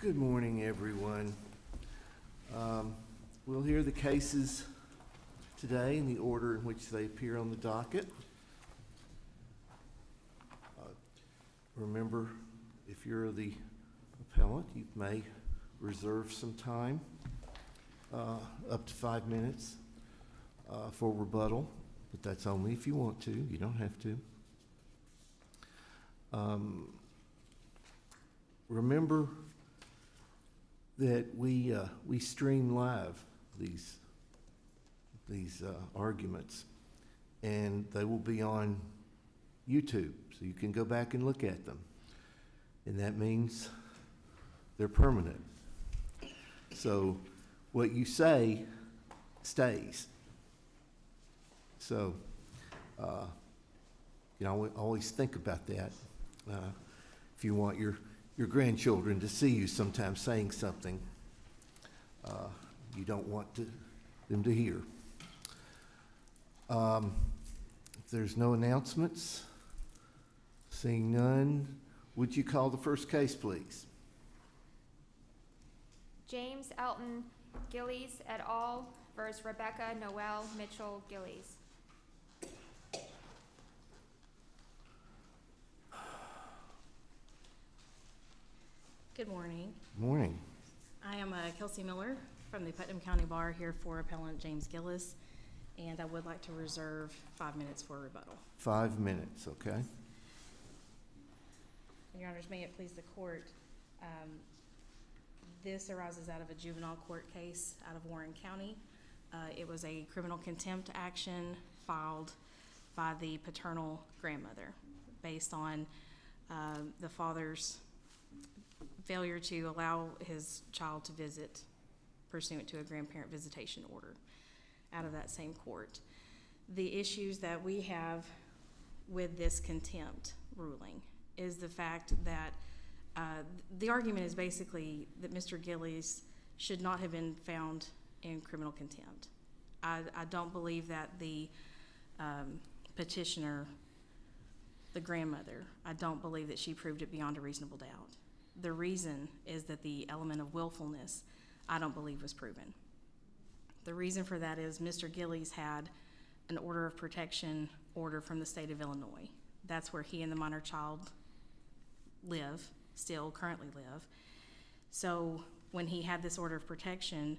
Good morning, everyone. We'll hear the cases today in the order in which they appear on the docket. Remember, if you're the appellant, you may reserve some time, up to 5 minutes, for rebuttal, but that's only if you want to. You don't have to. Remember that we stream live these arguments, and they will be on YouTube, so you can go back and look at them, and that means they're permanent. So what you say stays. So always think about that. If you want your grandchildren to see you sometimes saying something you don't want them to hear. If there's no announcements, seeing none, would you call the first case, please? James Elton Gillies et al. Versus Rebecca Noelle Mitchell Gillies. Good morning. Morning. I am Kelsey Miller from the Putnam County Bar here for Appellant James Gillies, and I would like to reserve 5 minutes for rebuttal. 5 minutes, okay. Your Honors, may it please the court, this arises out of a juvenile court case out of Warren County. It was a criminal contempt action filed by the paternal grandmother based on the father's failure to allow his child to visit pursuant to a grandparent visitation order out of that same court. The issues that we have with this contempt ruling is the fact that the argument is basically that Mr. Gillies should not have been found in criminal contempt. I don't believe that the petitioner, the grandmother, I don't believe that she proved it beyond a reasonable doubt. The reason is that the element of willfulness, I don't believe, was proven. The reason for that is Mr. Gillies had an order of protection order from the state of Illinois. That's where he and the minor child live, still currently live. So when he had this order of protection,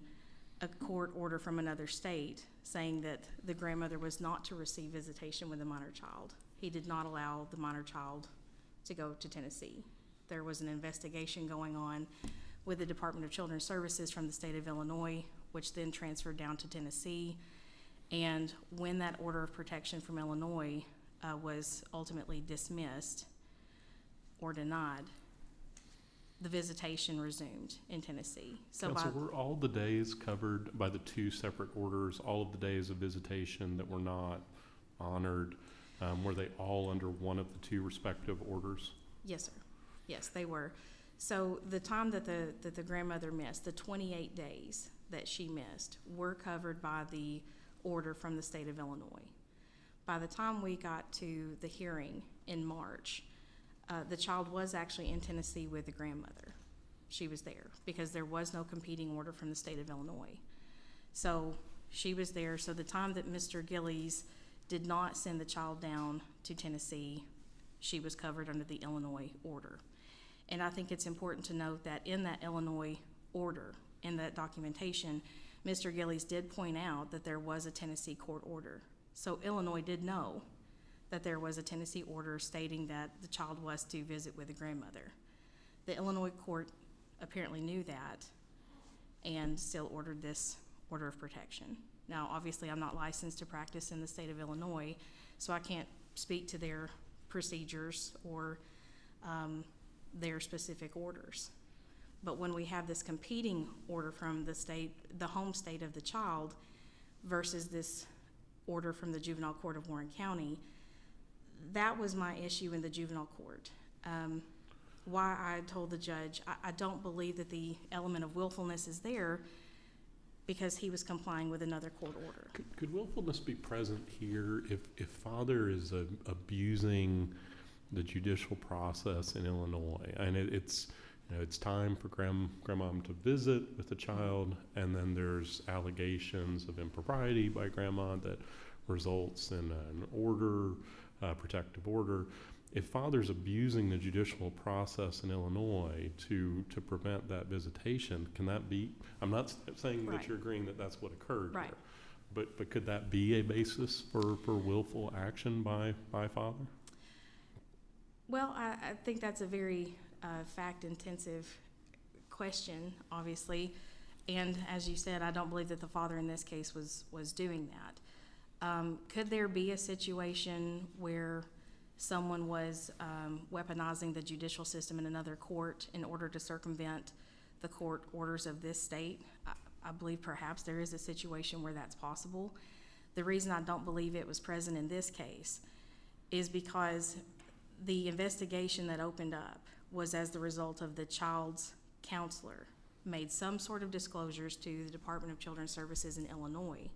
a court order from another state saying that the grandmother was not to receive visitation with the minor child. He did not allow the minor child to go to Tennessee. There was an investigation going on with the Department of Children's Services from the state of Illinois, which then transferred down to Tennessee. And when that order of protection from Illinois was ultimately dismissed or denied, the visitation resumed in Tennessee. So were all the days covered by the two separate orders, all of the days of visitation that were not honored, were they all under one of the two respective orders? Yes, sir. Yes, they were. So the time that the grandmother missed, the 28 days that she missed, were covered by the order from the state of Illinois. By the time we got to the hearing in March, the child was actually in Tennessee with the grandmother. She was there because there was no competing order from the state of Illinois. So she was there. So the time that Mr. Gillies did not send the child down to Tennessee, she was covered under the Illinois order. And I think it's important to note that in that Illinois order, in that documentation, Mr. Gillies did point out that there was a Tennessee court order. So Illinois did know that there was a Tennessee order stating that the child was to visit with the grandmother. The Illinois court apparently knew that and still ordered this order of protection. Now, obviously, I'm not licensed to practice in the state of Illinois, so I can't speak to their procedures or their specific orders. But when we have this competing order from the state, the home state of the child, versus this order from the juvenile court of Warren County, that was my issue in the juvenile court. Why I told the judge, I don't believe that the element of willfulness is there because he was complying with another court order. Could willfulness be present here if father is abusing the judicial process in Illinois? And it's it's time for grandmom to visit with the child, and then there's allegations of impropriety by grandma that results in an order, protective order. If father's abusing the judicial process in Illinois to prevent that visitation, can that be, I'm not saying Right. that you're agreeing that that's what occurred Right. here, but could that be a basis for willful action by father? Well, I think that's a very fact-intensive question, obviously. And as you said, I don't believe that the father in this case was doing that. Could there be a situation where someone was weaponizing the judicial system in another court in order to circumvent the court orders of this state? I believe perhaps there is a situation where that's possible. The reason I don't believe it was present in this case is because the investigation that opened up was as the result of the child's counselor made some sort of disclosures to the Department of Children's Services in Illinois.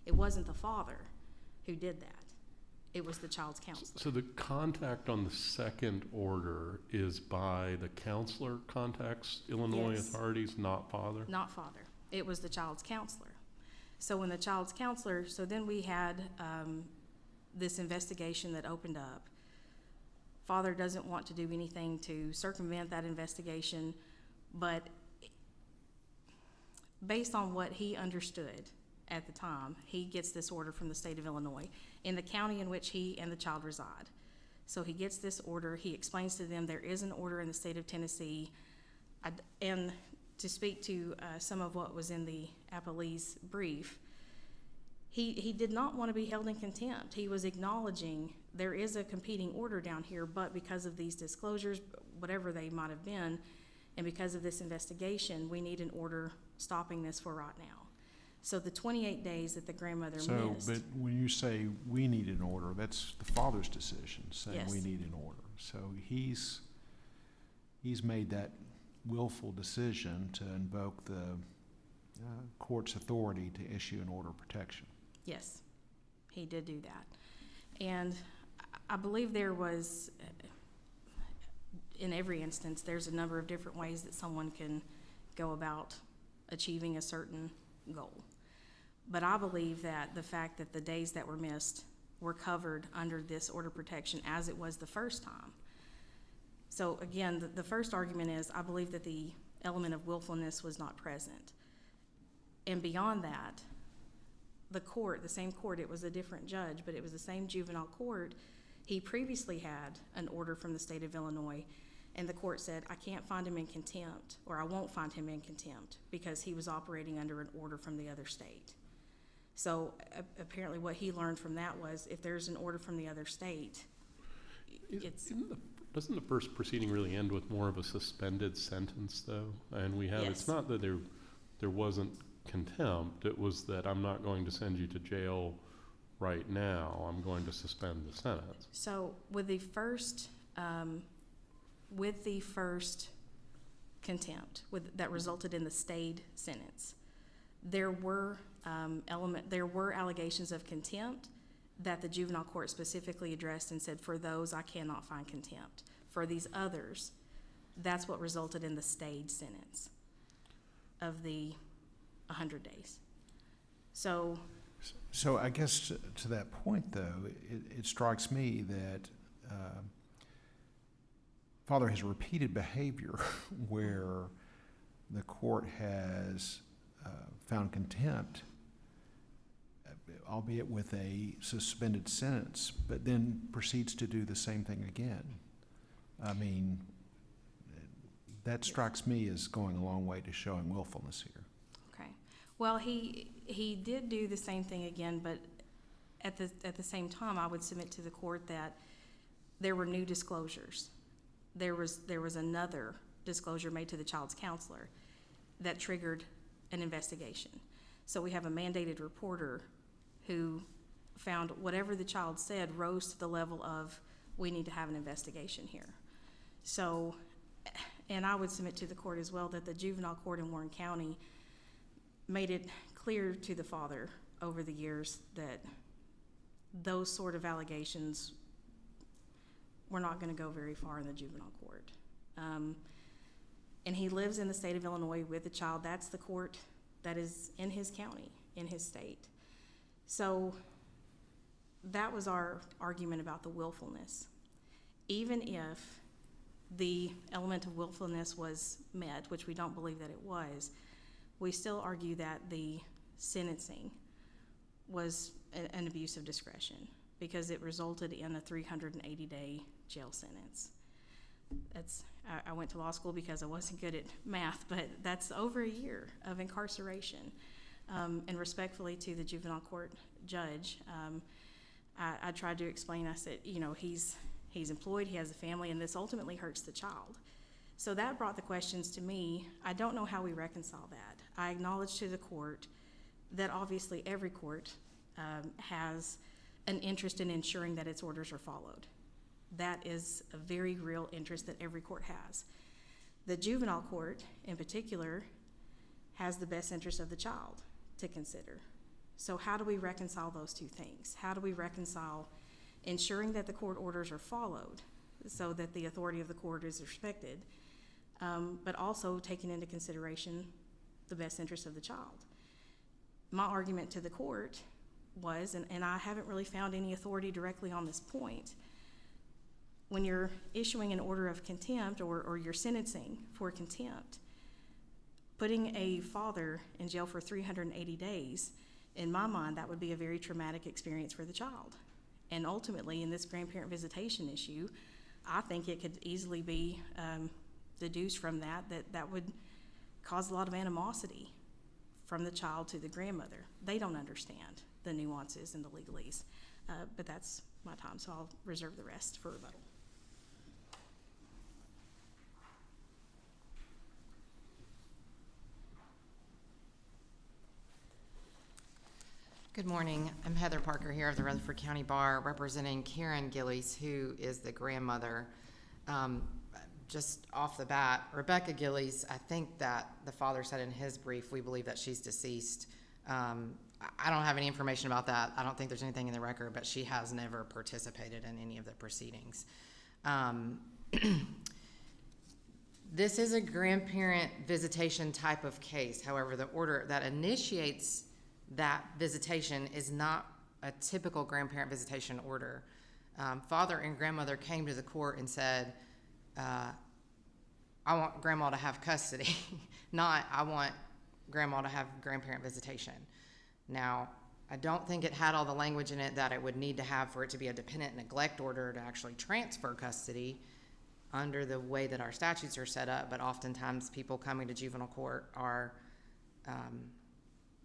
It wasn't the father who did that. It was the child's counselor. So the contact on the second order is by the counselor contacts Illinois Yes. authorities, not father? Not father. It was the child's counselor. So when the child's counselor, so then we had this investigation that opened up. Father doesn't want to do anything to circumvent that investigation, but based on what he understood at the time, he gets this order from the state of Illinois in the county in which he and the child reside. So he gets this order. He explains to them there is an order in the state of Tennessee. And to speak to some of what was in the appellee's brief, he did not want to be held in contempt. He was acknowledging there is a competing order down here, but because of these disclosures, whatever they might have been, and because of this investigation, we need an order stopping this for right now. So the 28 days that the grandmother missed. But when you say we need an order, that's the father's decision, saying Yes. we need an order. So he's made that willful decision to invoke the court's authority to issue an order of protection. Yes, he did do that. And I believe there was, in every instance, there's a number of different ways that someone can go about achieving a certain goal. But I believe that the fact that the days that were missed were covered under this order of protection as it was the first time. So again, the first argument is I believe that the element of willfulness was not present. And beyond that, the court, the same court, it was a different judge, but it was the same juvenile court. He previously had an order from the state of Illinois, and the court said, I can't find him in contempt, or I won't find him in contempt, because he was operating under an order from the other state. So apparently what he learned from that was if there's an order from the other state, it's... Doesn't the first proceeding really end with more of a suspended sentence, though? And we have, Yes. It's not that there wasn't contempt, it was that I'm not going to send you to jail right now, I'm going to suspend the sentence. So with the first contempt that resulted in the stayed sentence, there were allegations of contempt that the juvenile court specifically addressed and said, for those I cannot find contempt. For these others, that's what resulted in the stayed sentence of the 100 days. So I guess to that point, though, it strikes me that father has repeated behavior where the court has found contempt, albeit with a suspended sentence, but then proceeds to do the same thing again. I mean, that strikes me as going a long way to showing willfulness here. okay, well he did do the same thing again, but at the same time, I would submit to the court that there were new disclosures. There was another disclosure made to the child's counselor that triggered an investigation. So we have a mandated reporter who found whatever the child said rose to the level of we need to have an investigation here. So, and I would submit to the court as well that the juvenile court in Warren County made it clear to the father over the years that those sort of allegations were not going to go very far in the juvenile court. and he lives in the state of Illinois with a child. That's the court that is in his county, in his state. So that was our argument about the willfulness. Even if the element of willfulness was met, which we don't believe that it was, we still argue that the sentencing was an abuse of discretion because it resulted in a 380-day jail sentence. I went to law school because I wasn't good at math, but that's over a year of incarceration. And respectfully to the juvenile court judge, I tried to explain, I said, he's employed, he has a family, and this ultimately hurts the child. So that brought the questions to me. I don't know how we reconcile that. I acknowledge to the court that obviously every court has an interest in ensuring that its orders are followed. That is a very real interest that every court has. The juvenile court, in particular, has the best interest of the child to consider. So how do we reconcile those two things? How do we reconcile ensuring that the court orders are followed so that the authority of the court is respected, but also taking into consideration the best interest of the child? My argument to the court was, and I haven't really found any authority directly on this point, when you're issuing an order of contempt or you're sentencing for contempt, putting a father in jail for 380 days, in my mind, that would be a very traumatic experience for the child. And ultimately, in this grandparent visitation issue, I think it could easily be deduced from that would cause a lot of animosity from the child to the grandmother. They don't understand the nuances and the legalese, but that's my time, so I'll reserve the rest for rebuttal. Good morning. I'm Heather Parker here of the Rutherford County Bar, representing Karen Gillies, who is the grandmother. Just off the bat, Rebecca Gillies, I think that the father said in his brief, we believe that she's deceased. I don't have any information about that. I don't think there's anything in the record, but she has never participated in any of the proceedings. This is a grandparent visitation type of case. However, the order that initiates that visitation is not a typical grandparent visitation order. Father and grandmother came to the court and said, I want grandma to have custody, not I want grandma to have grandparent visitation. Now, I don't think it had all the language in it that it would need to have for it to be a dependent neglect order to actually transfer custody under the way that our statutes are set up, but oftentimes people coming to juvenile court are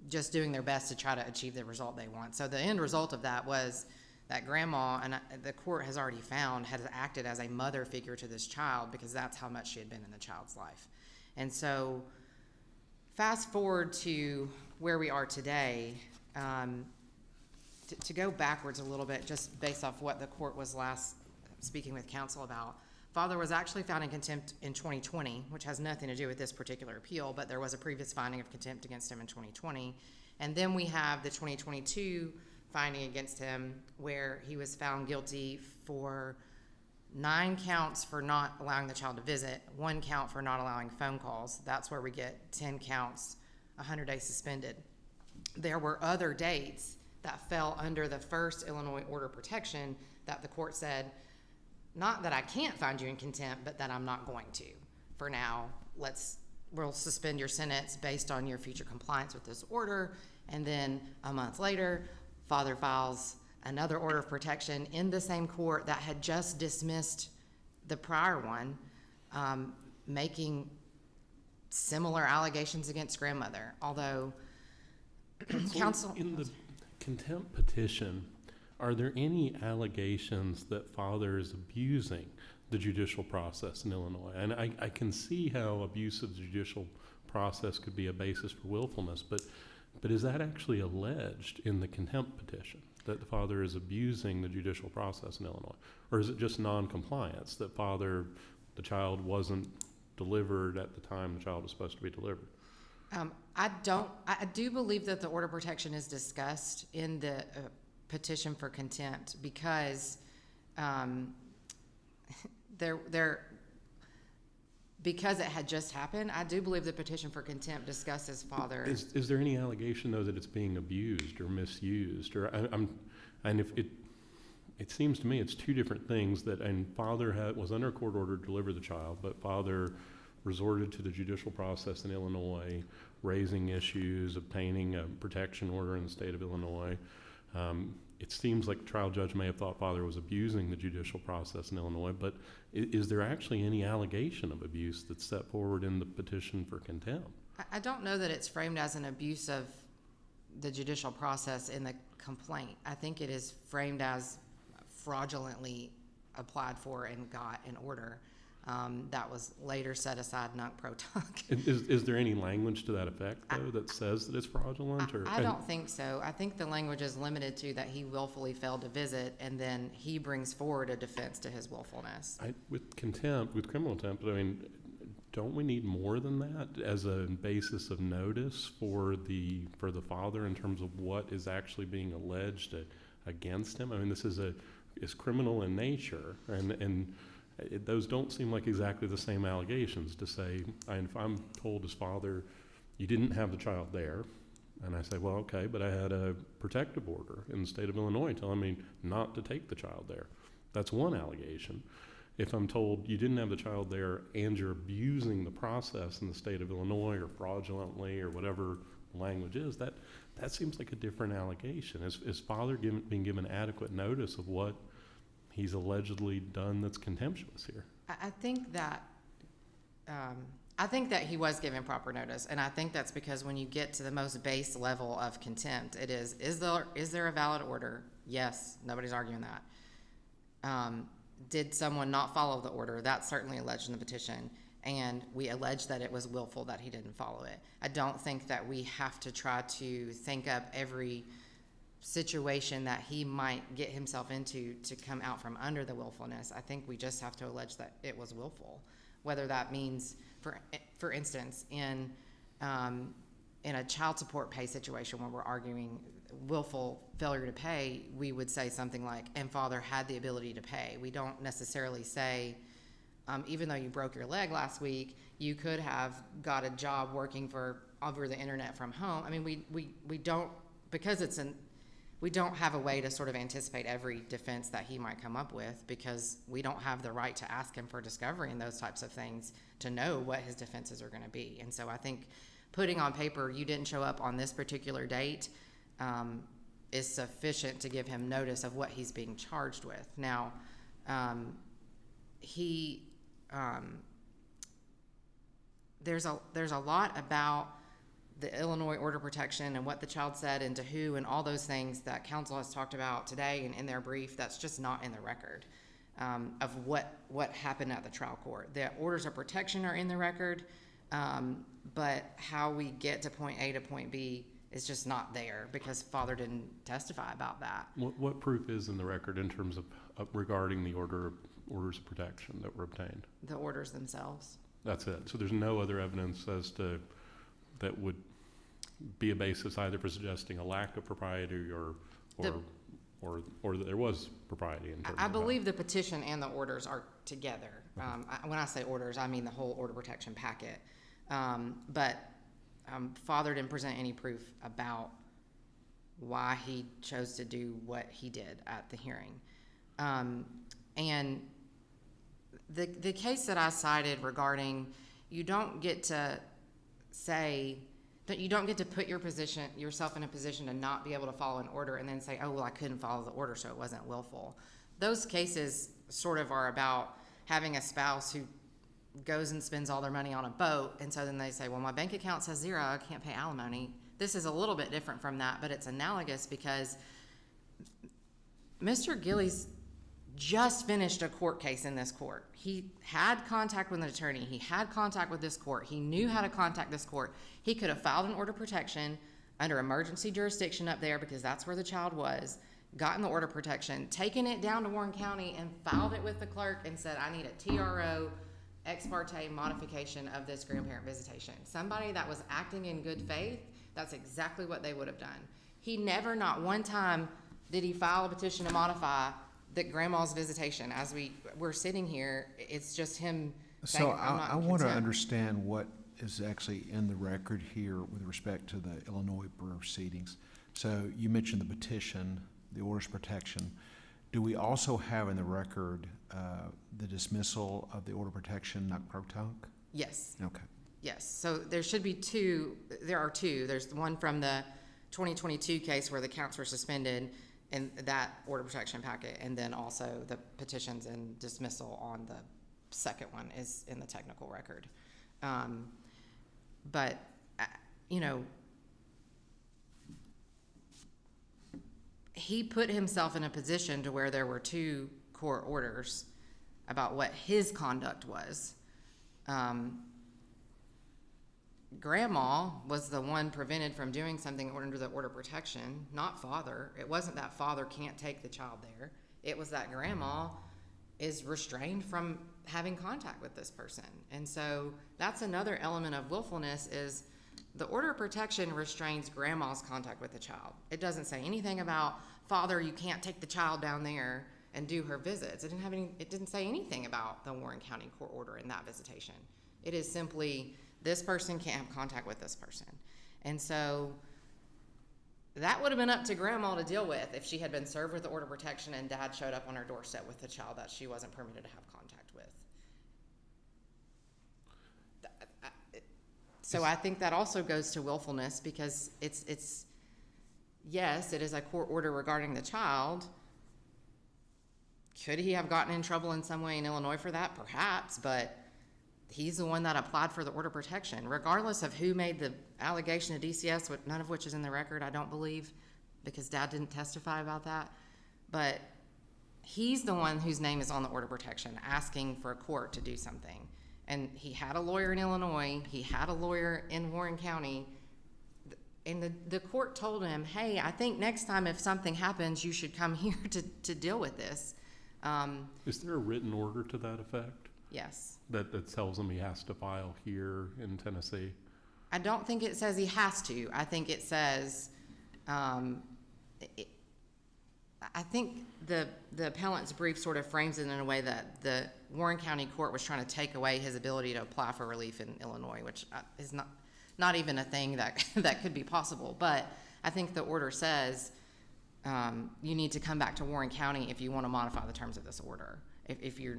just doing their best to try to achieve the result they want. So the end result of that was that grandma, and the court has already found, has acted as a mother figure to this child because that's how much she had been in the child's life. And so fast forward to where we are today, to go backwards a little bit, just based off what the court was last speaking with counsel about. Father was actually found in contempt in 2020, which has nothing to do with this particular appeal, but there was a previous finding of contempt against him in 2020. And then we have the 2022 finding against him where he was found guilty for 9 counts for not allowing the child to visit, 1 count for not allowing phone calls. That's where we get 10 counts, 100 days suspended. There were other dates that fell under the first Illinois order of protection that the court said, not that I can't find you in contempt, but that I'm not going to. For now, we'll suspend your sentence based on your future compliance with this order. And then a month later, father files another order of protection in the same court that had just dismissed the prior one, making similar allegations against grandmother. Although counsel... In the contempt petition, are there any allegations that father is abusing the judicial process in Illinois? And I can see how abuse of the judicial process could be a basis for willfulness, but is that actually alleged in the contempt petition, that the father is abusing the judicial process in Illinois? Or is it just non-compliance, that the child wasn't delivered at the time the child was supposed to be delivered? I do believe that the order of protection is discussed in the petition for contempt because it had just happened, I do believe the petition for contempt discusses father. Is there any allegation, though, that it's being abused or misused? Or and if it seems to me it's two different things, that, and father was under a court order to deliver the child, but father resorted to the judicial process in Illinois, raising issues, obtaining a protection order in the state of Illinois. It seems like the trial judge may have thought father was abusing the judicial process in Illinois, but is there actually any allegation of abuse that's set forward in the petition for contempt? I don't know that it's framed as an abuse of the judicial process in the complaint. I think it is framed as fraudulently applied for and got an order that was later set aside nunc pro tunc. Is there any language to that effect, though, that says that it's fraudulent? I don't think so. I think the language is limited to that he willfully failed to visit, and then he brings forward a defense to his willfulness. With contempt, with criminal contempt, I mean, don't we need more than that as a basis of notice for the father in terms of what is actually being alleged against him? I mean, this is criminal in nature, and those don't seem like exactly the same allegations to say, if I'm told as father, you didn't have the child there, and I say, well, okay, but I had a protective order in the state of Illinois telling me not to take the child there. That's one allegation. If I'm told you didn't have the child there and you're abusing the process in the state of Illinois or fraudulently or whatever language is, that seems like a different allegation. Is father being given adequate notice of what he's allegedly done that's contemptuous here? I think that he was given proper notice, and I think that's because when you get to the most base level of contempt, it is there a valid order? Yes, nobody's arguing that. Did someone not follow the order? That's certainly alleged in the petition, and we allege that it was willful that he didn't follow it. I don't think that we have to try to think up every situation that he might get himself into to come out from under the willfulness. I think we just have to allege that it was willful, whether that means, for instance, in a child support pay situation where we're arguing willful failure to pay, we would say something like, and father had the ability to pay. We don't necessarily say, even though you broke your leg last week, you could have got a job working over the internet from home. I mean, we don't, because we don't have a way to sort of anticipate every defense that he might come up with, because we don't have the right to ask him for discovery and those types of things to know what his defenses are going to be. And so I think putting on paper, you didn't show up on this particular date, is sufficient to give him notice of what he's being charged with. Now, there's a lot about the Illinois order protection and what the child said and to who and all those things that counsel has talked about today and in their brief. That's just not in the record of what happened at the trial court. The orders of protection are in the record, but how we get to point A to point B is just not there because father didn't testify about that. What proof is in the record in terms of regarding the orders of protection that were obtained? The orders themselves. That's it. So there's no other evidence as to that would be a basis either for suggesting a lack of propriety or that there was propriety in terms I of believe the petition and the orders are together. When I say orders, I mean the whole order protection packet. But father didn't present any proof about why he chose to do what he did at the hearing. And the case that I cited regarding you don't get to say that you don't get to put yourself in a position to not be able to follow an order and then say, oh, well, I couldn't follow the order, so it wasn't willful. Those cases sort of are about having a spouse who goes and spends all their money on a boat, and so then they say, well, my bank account says zero, I can't pay alimony. This is a little bit different from that, but it's analogous because Mr. Gillies just finished a court case in this court. He had contact with an attorney. He had contact with this court. He knew how to contact this court. He could have filed an order of protection under emergency jurisdiction up there because that's where the child was, gotten the order of protection, taken it down to Warren County and filed it with the clerk and said, I need a TRO ex parte modification of this grandparent visitation. Somebody that was acting in good faith, that's exactly what they would have done. He never, not one time, did he file a petition to modify the grandma's visitation. As we're sitting here, it's just him So I'm not I want to content. understand what is actually in the record here with respect to the Illinois proceedings. So you mentioned the petition, the orders of protection. Do we also have in the record the dismissal of the order of protection nunc pro tunc? Yes. Okay. Yes, so there should be two, there are two. There's the one from the 2022 case where the counts were suspended in that order protection packet, and then also the petitions and dismissal on the second one is in the technical record. But, you know, he put himself in a position to where there were two court orders about what his conduct was. Grandma was the one prevented from doing something under the order of protection, not father. It wasn't that father can't take the child there. It was that grandma is restrained from having contact with this person. And so that's another element of willfulness is the order of protection restrains grandma's contact with the child. It doesn't say anything about father, you can't take the child down there and do her visits. It didn't say anything about the Warren County court order in that visitation. It is simply this person can't have contact with this person. And so that would have been up to grandma to deal with if she had been served with the order of protection and dad showed up on her doorstep with the child that she wasn't permitted to have contact with. So I think that also goes to willfulness because it's yes, it is a court order regarding the child. Could he have gotten in trouble in some way in Illinois for that? Perhaps, but he's the one that applied for the order of protection. Regardless of who made the allegation to DCS, none of which is in the record, I don't believe, because dad didn't testify about that. But he's the one whose name is on the order of protection, asking for a court to do something. And he had a lawyer in Illinois, he had a lawyer in Warren County, and the court told him, hey, I think next time if something happens, you should come here to deal with this. Is there a written order to that effect? Yes. That tells him he has to file here in Tennessee? I don't think it says he has to. I think it says, I think the appellant's brief sort of frames it in a way that the Warren County Court was trying to take away his ability to apply for relief in Illinois, which is not even a thing that could be possible. But I think the order says you need to come back to Warren County if you want to modify the terms of this order. If you're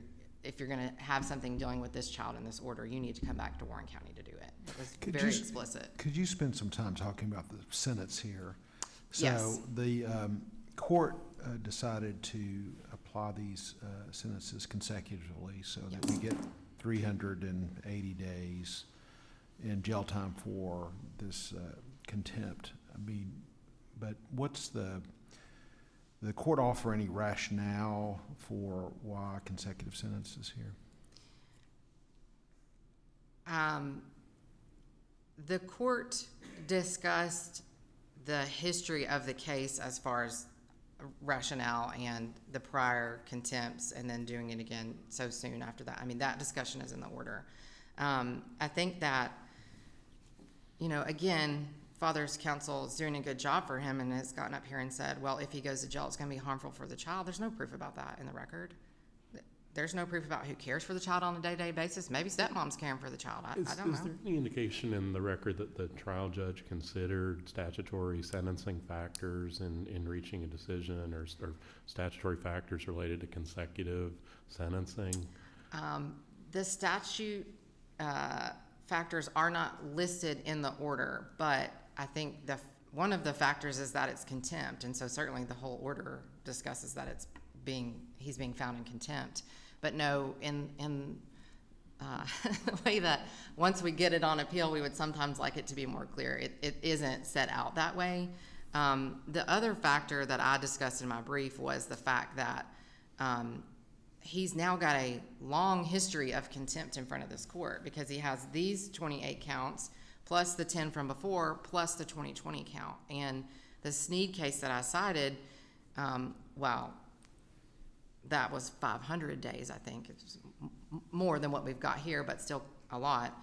going to have something dealing with this child in this order, you need to come back to Warren County to do it. It was very explicit. Could you spend some time talking about the sentence here? Yes. So the court decided to apply these sentences consecutively so that we get 380 days in jail time for this contempt. I mean, but what's the court offer any rationale for why consecutive sentences here? The court discussed the history of the case as far as rationale and the prior contempts and then doing it again so soon after that. I mean, that discussion is in the order. I think that, you know, again, Father's counsel is doing a good job for him and has gotten up here and said, well, if he goes to jail, it's going to be harmful for the child. There's no proof about that in the record. There's no proof about who cares for the child on a day-to-day basis. Maybe stepmom's caring for the child. I don't know. Is there any indication in the record that the trial judge considered statutory sentencing factors in reaching a decision or statutory factors related to consecutive sentencing? The statute factors are not listed in the order, but I think one of the factors is that it's contempt, and so certainly the whole order discusses that he's being found in contempt. But no, in the way that once we get it on appeal, we would sometimes like it to be more clear. It isn't set out that way. The other factor that I discussed in my brief was the fact that he's now got a long history of contempt in front of this court because he has these 28 counts plus the 10 from before plus the 2020 count. And the Snead case that I cited, that was 500 days, I think. It's more than what we've got here, but still a lot.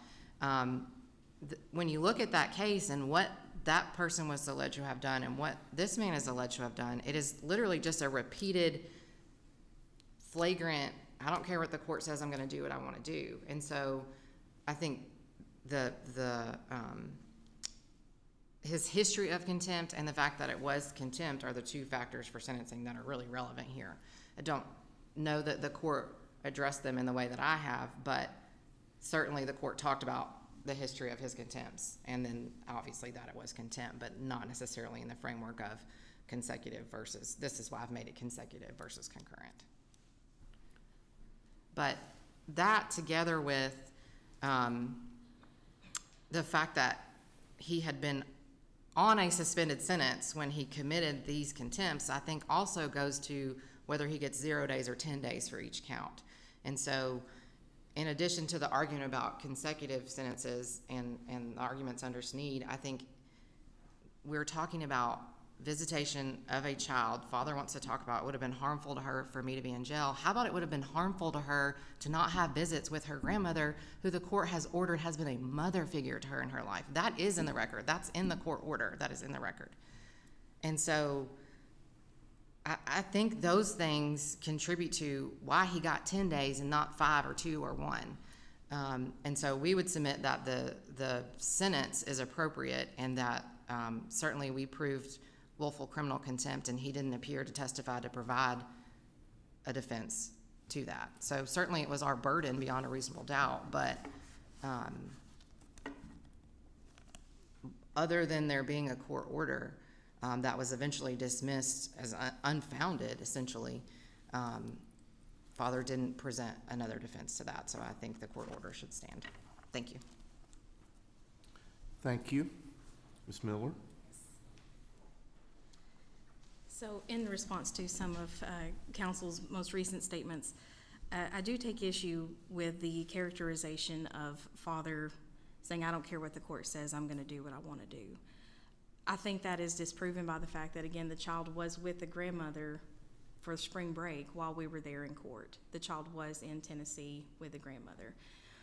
When you look at that case and what that person was alleged to have done and what this man is alleged to have done, it is literally just a repeated, flagrant I don't care what the court says, I'm gonna do what I wanna do. And so I think his history of contempt and the fact that it was contempt are the two factors for sentencing that are really relevant here. I don't know that the court addressed them in the way that I have, but certainly the court talked about the history of his contempts, and then obviously that it was contempt, but not necessarily in the framework of consecutive versus, this is why I've made it consecutive versus concurrent. But that together with the fact that he had been on a suspended sentence when he committed these contempts, I think also goes to whether he gets 0 days or 10 days for each count. And so in addition to the argument about consecutive sentences and the arguments under Snead, I think we're talking about visitation of a child. Father wants to talk about it would have been harmful to her for me to be in jail. How about it would have been harmful to her to not have visits with her grandmother, who the court has ordered has been a mother figure to her in her life. That is in the record. That's in the court order. That is in the record. And so I think those things contribute to why he got 10 days and not 5 or 2 or 1. And so we would submit that the sentence is appropriate, and that certainly we proved willful criminal contempt, and he didn't appear to testify to provide a defense to that. So certainly it was our burden beyond a reasonable doubt, but other than there being a court order that was eventually dismissed as unfounded, essentially, Father didn't present another defense to that, so I think the court order should stand. Thank you. Thank you. Ms. Miller? So in response to some of counsel's most recent statements, I do take issue with the characterization of Father saying, I don't care what the court says, I'm going to do what I want to do. I think that is disproven by the fact that, again, the child was with the grandmother for spring break while we were there in court. The child was in Tennessee with the grandmother.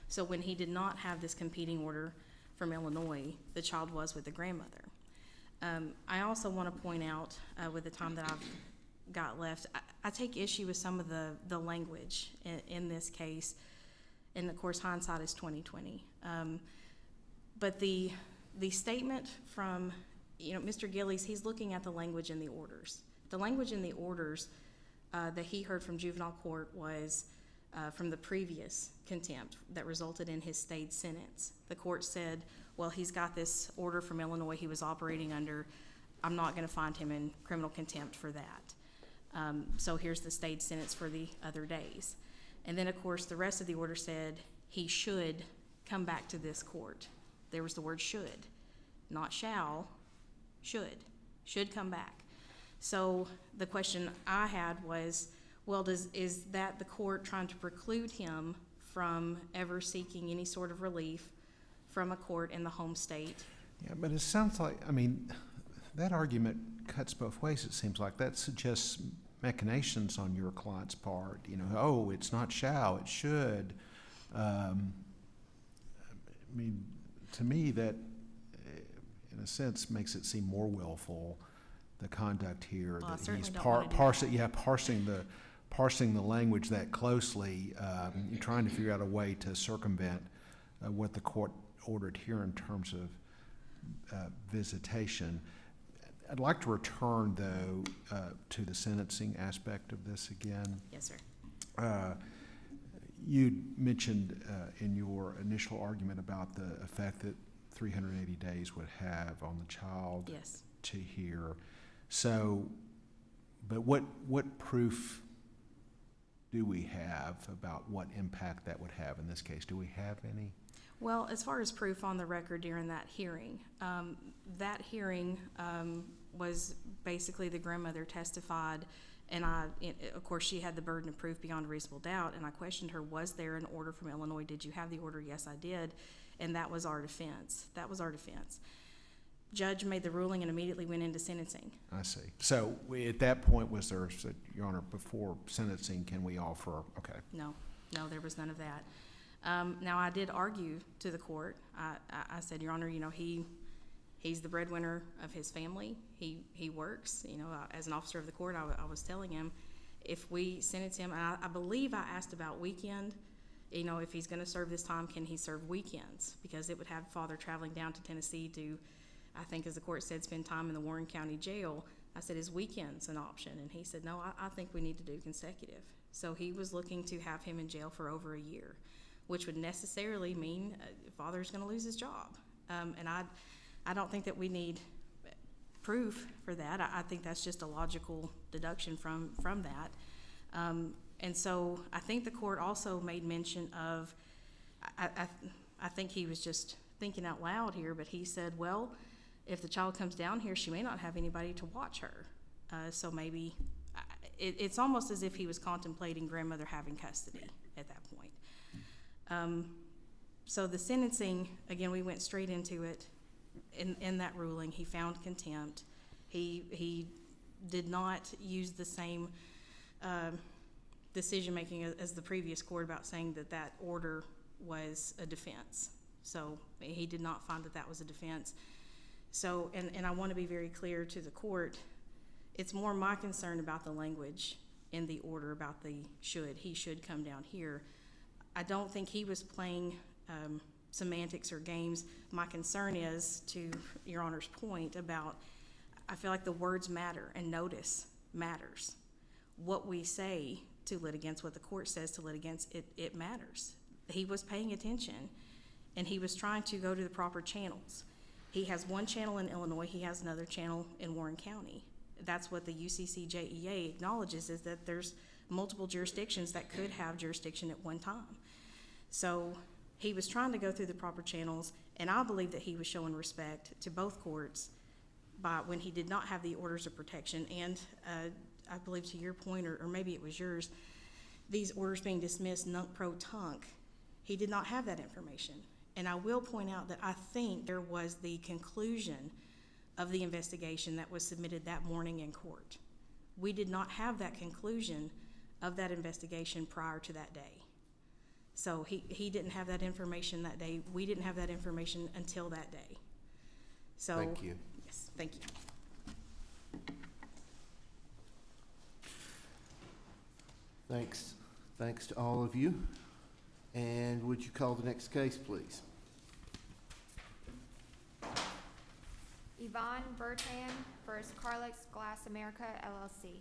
So when he did not have this competing order from Illinois, the child was with the grandmother. I also want to point out, with the time that I've got left, I take issue with some of the language in this case, and of course hindsight is 20/20. But the statement from Mr. Gillies, he's looking at the language in the orders. The language in the orders that he heard from juvenile court was from the previous contempt that resulted in his stayed sentence. The court said, well, he's got this order from Illinois he was operating under. I'm not going to find him in criminal contempt for that. So here's the stayed sentence for the other days. And then, of course, the rest of the order said he should come back to this court. There was the word should, not shall, should come back. So the question I had was, well, is that the court trying to preclude him from ever seeking any sort of relief from a court in the home state? Yeah, but it sounds like, that argument cuts both ways, it seems like. That suggests machinations on your client's part. Oh, it's not shall, it should. To me, that, in a sense, makes it seem more willful, the conduct here, Well, I that certainly he's don't wanna do parsing the language that closely, trying to figure out a way to circumvent what the court ordered here in terms of visitation. I'd like to return, though, to the sentencing aspect of this again. Yes, sir. You mentioned in your initial argument about the effect that 380 days would have on the child. Yes. To hear. So, but what proof do we have about what impact that would have in this case? Do we have any? Well, as far as proof on the record during that hearing was basically the grandmother testified, and of course, she had the burden of proof beyond a reasonable doubt, and I questioned her, was there an order from Illinois? Did you have the order? Yes, I did, and that was our defense. Judge made the ruling and immediately went into sentencing. I see. So at that point, was there, Your Honor, before sentencing, can we offer, okay. No, there was none of that. Now, I did argue to the court. I said, Your Honor, he's the breadwinner of his family. He works, as an officer of the court, I was telling him, if we sentence him, and I believe I asked about weekend, you know, if he's gonna serve this time, can he serve weekends? Because it would have father traveling down to Tennessee to, I think as the court said, spend time in the Warren County Jail. I said, is weekends an option? And he said, no, I think we need to do consecutive. So he was looking to have him in jail for over a year, which would necessarily mean father's gonna lose his job. And I don't think that we need proof for that. I think that's just a logical deduction from that. And so I think the court also made mention of, I think he was just thinking out loud here, but he said, well, if the child comes down here, she may not have anybody to watch her. So maybe, it's almost as if he was contemplating grandmother having custody at that point. So the sentencing, again, we went straight into it. In that ruling, he found contempt. He did not use the same decision-making as the previous court about saying that that order was a defense. So he did not find that that was a defense. So, and I want to be very clear to the court, it's more my concern about the language in the order about the he should come down here. I don't think he was playing semantics or games. My concern is, to Your Honor's point about, I feel like the words matter and notice matters. What we say to litigants, what the court says to litigants, it matters. He was paying attention, and he was trying to go to the proper channels. He has one channel in Illinois, he has another channel in Warren County. That's what the UCCJEA acknowledges, is that there's multiple jurisdictions that could have jurisdiction at one time. So he was trying to go through the proper channels, and I believe that he was showing respect to both courts by when he did not have the orders of protection. And I believe, to your point, or maybe it was yours, these orders being dismissed nunc pro tunc, he did not have that information. And I will point out that I think there was the conclusion of the investigation that was submitted that morning in court. We did not have that conclusion of that investigation prior to that day. So he didn't have that information that day. We didn't have that information until that day. So, Thank you. Yes, thank you. Thanks to all of you. And would you call the next case, please? Yvonne Bertrand versus Carlex Glass America LLC.